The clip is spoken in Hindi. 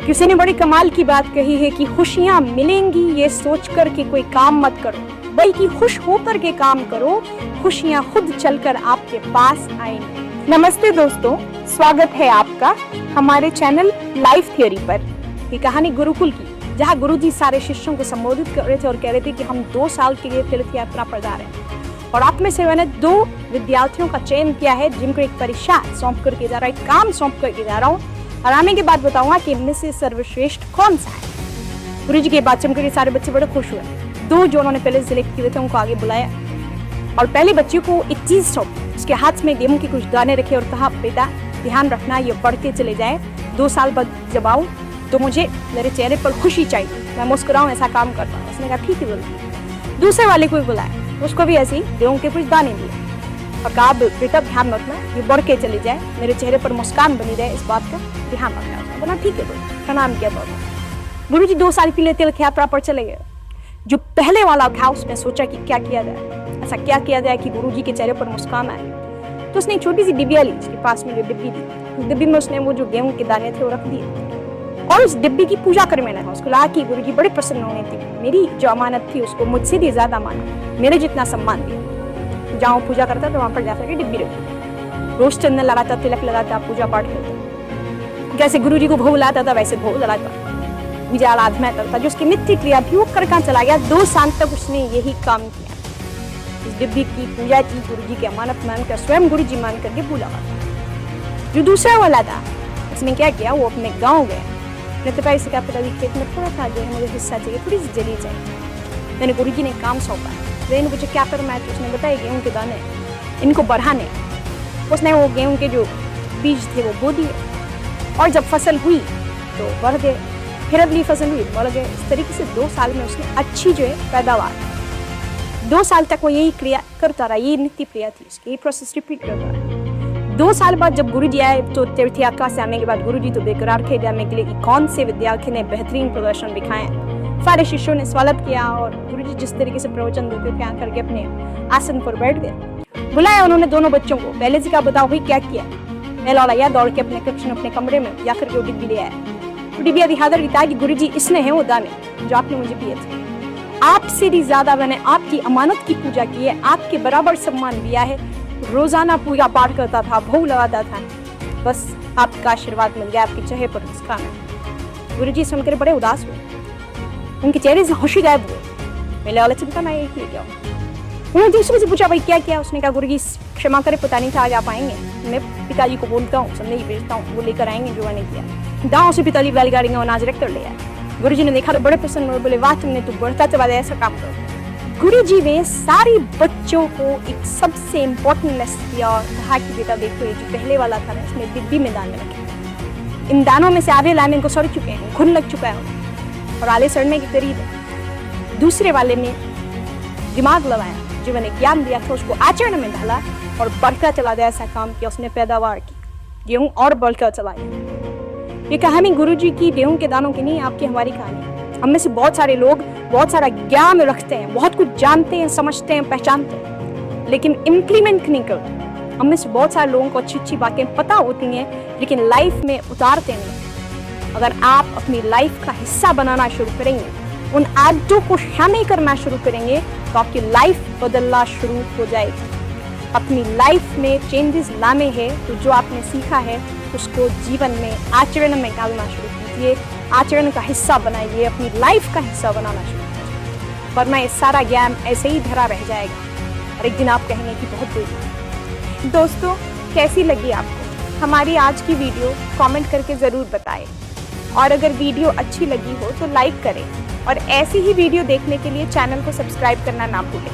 किसी ने बड़ी कमाल की बात कही है कि खुशियां मिलेंगी ये सोच कर के कोई काम मत करो, बल्कि खुश होकर के काम करो, खुशियां खुद चलकर आपके पास आएंगी। नमस्ते दोस्तों, स्वागत है आपका हमारे चैनल लाइफ थियोरी पर। ये कहानी गुरुकुल की, जहाँ गुरुजी सारे शिष्यों को संबोधित कर रहे थे और कह रहे थे कि हम 2 साल के लिए तीर्थ यात्रा पर जा रहे हैं और आप में से मैंने 2 विद्यार्थियों का चयन किया है जिनको एक परीक्षा सौंप करके जा रहा है, एक काम सौंप करके जा रहा हूँ और आने के बाद बताऊंगा कि इनमें से सर्वश्रेष्ठ कौन सा है। गुरुजी की बात सुनकर सारे बच्चे बड़े खुश हुए। 2 जो उन्होंने पहले सिलेक्ट किए थे उनको आगे बुलाया और पहले बच्चे को एक चीज सौंपी, उसके हाथ में गेहूं के कुछ दाने रखे और कहा, बेटा ध्यान रखना ये बढ़ते चले जाए, 2 साल बाद जब आऊं तो मुझे मेरे चेहरे पर खुशी चाहिए, मैं मुस्कुराऊं, ऐसा काम करता हूँ। उसने कहा ठीक है बोला। दूसरे वाले को भी बुलाया, उसको भी ऐसे ही गेहूं के कुछ दाने दिए और कहा, बेटा ध्यान रखना ये बढ़ के चले जाए, मेरे चेहरे पर मुस्कान बनी रहे, इस बात का ध्यान रखना। उसने बोला ठीक है बोला, प्रणाम किया बहुत। गुरुजी 2 साल के लिए तीर्थ यात्रा पर चले गए। जो पहले वाला था उसने सोचा कि क्या किया जाए, ऐसा क्या किया जाए कि गुरुजी के चेहरे पर मुस्कान आए। तो उसने एक छोटी सी डिबिया ली, उसके पास में जो डिब्बी थी, उस डिब्बी में उसने वो जो गेहूं के दाने थे वो रख दिए और उस डिब्बी की पूजा करने लगा। उसको लगा कि गुरुजी बड़े प्रसन्न होने थे, मेरी जो अमानत थी उसको मुझसे भी ज्यादा माना, मेरे जितना सम्मान दिया। जहाँ पूजा करता तो वहां पर जाकर के डिब्बी रखी, रोज चंदन लगाता, तिलक लगाता, पूजा पाठ करता, जैसे गुरुजी को भोग लाता था वैसे भोग लगाता, विजय आराधना करता, जो उसकी नित्य क्रिया थी वो कर चला गया। 2 साल तक उसने यही काम किया, इस डिब्बी की पूजा की, गुरुजी की अमानत मानकर, स्वयं गुरुजी मान करके पूजा करता। जो दूसरा वाला था उसने क्या किया, वो अपने गाँव गया, पिताजी से कहा, पिताजी खेत में थोड़ा सा जो है मुझे हिस्सा चाहिए, थोड़ी सी जली चाहिए। मैंने गुरुजी ने काम सौंपा, मैंने मुझे क्या करना है, तो उसने बताया गेहूं के दाने इनको बढ़ाने। उसने वो गेहूं के जो बीज थे वो बो दिए और जब फसल हुई तो बढ़ गए, फिर अगली फसल हुई बढ़ गए। इस तरीके से 2 साल में उसने अच्छी जो है पैदावार, 2 साल तक वो यही क्रिया करता रहा, ये नित्य क्रिया थी उसकी, ये प्रोसेस रिपीट करता रहा। 2 साल बाद जब गुरुजी आए तो तीर्थ यात्रा से आने के बाद गुरुजी तो बेकरार थे जानने के लिए कि कौन से विद्यार्थी ने बेहतरीन प्रदर्शन दिखाए। सारे शिष्यों ने स्वागत किया और गुरुजी जिस तरीके से प्रवचन देते थे आकर के अपने आसन पर बैठ गए। बुलाया उन्होंने दोनों बच्चों को, पहले से क्या बताओ भाई क्या किया। पहला वाला दौड़ के अपने कक्ष में अपने कमरे में जाकर के वो डिब्बी ले आया। डिब्बिया दिखाकर बताया कि गुरुजी इसने है वो दाने जो आपने मुझे दिए थे, आपसे भी ज्यादा मैंने आपकी अमानत की पूजा की है, आपके बराबर सम्मान दिया है, रोजाना पूजा पाठ करता था, भोग लगाता था, बस आपका आशीर्वाद मिल गया, आपके चेहरे पर मुस्कान। गुरुजी सुनकर बड़े उदास हुए, उनके चेहरे से खुशी गायब हुई। मेले वाला चिंता ना एक ले जाओ। उन्होंने दूसरे से पूछा भाई क्या किया। उसने कहा गुरुजी क्षमा करे, पता नहीं था आज आप आएंगे, मैं पिताजी को बोलता हूँ, संदेश भेजता हूँ, वो लेकर आएंगे जो मैंने किया। गाँव से पिताजी बैलगाड़ी में अनाज रख कर ले आए। गुरुजी ने देखा तो बड़े प्रसन्न हुए, बोले वाह तुमने तो बढ़ता चला जाए, ऐसा काम करो। गुरुजी ने सारे बच्चों को एक सबसे इम्पोर्टेंट लेसन दिया और कहा कि बेटा देखो ये जो पहले वाला था ना, इसमें डिब्बी में दाने रखे, इन दानों में से आधे लाने को सड़ चुके हैं, घुन लग चुका है और आले सड़ने के करीब है। दूसरे वाले में दिमाग लगाया, जो मैंने ज्ञान दिया था उसको आचरण में डाला और बढ़ता चला गया, ऐसा काम किया उसने, पैदावार की, गेहूं और बढ़कर चला गया। ये कहानी गुरुजी की गेहूं के दानों की नहीं, आपकी हमारी कहानी। हम में से बहुत सारे लोग बहुत सारा ज्ञान रखते हैं, बहुत कुछ जानते हैं, समझते हैं, पहचानते हैं, लेकिन इम्प्लीमेंट नहीं करते। हम में से बहुत सारे लोगों को अच्छी अच्छी बातें पता होती हैं लेकिन लाइफ में उतारते नहीं। अगर आप अपनी लाइफ का हिस्सा बनाना शुरू करेंगे, उन आदतों को शामिल करना शुरू करेंगे तो आपकी लाइफ बदलना शुरू हो जाएगी। अपनी लाइफ में चेंजेस लाने हैं तो जो आपने सीखा है उसको जीवन में आचरण में डालना शुरू कीजिए, आचरण का हिस्सा बनाइए, अपनी लाइफ का हिस्सा बनाना शुरू कीजिए, वरना ये सारा ज्ञान ऐसे ही धरा रह जाएगा और एक दिन आप कहेंगे कि बहुत देर। दोस्तों कैसी लगी आपको हमारी आज की वीडियो, कमेंट करके ज़रूर बताएं और अगर वीडियो अच्छी लगी हो तो लाइक करें और ऐसी ही वीडियो देखने के लिए चैनल को सब्सक्राइब करना ना भूलें।